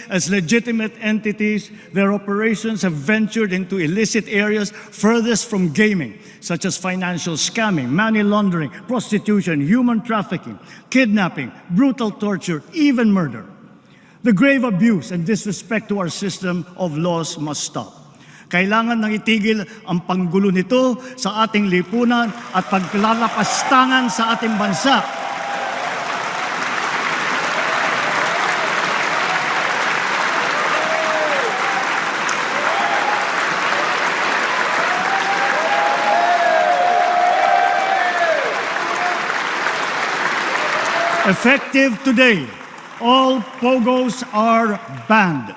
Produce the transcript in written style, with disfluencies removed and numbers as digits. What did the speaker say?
as legitimate entities, their operations have ventured into illicit areas furthest from gaming, such as financial scamming, money laundering, prostitution, human trafficking, kidnapping, brutal torture, even murder. The grave abuse and disrespect to our system of laws must stop. Kailangan nang itigil ang panggulo nito sa ating lipunan at paglalapastangan sa ating bansa. Effective today, all POGOs are banned.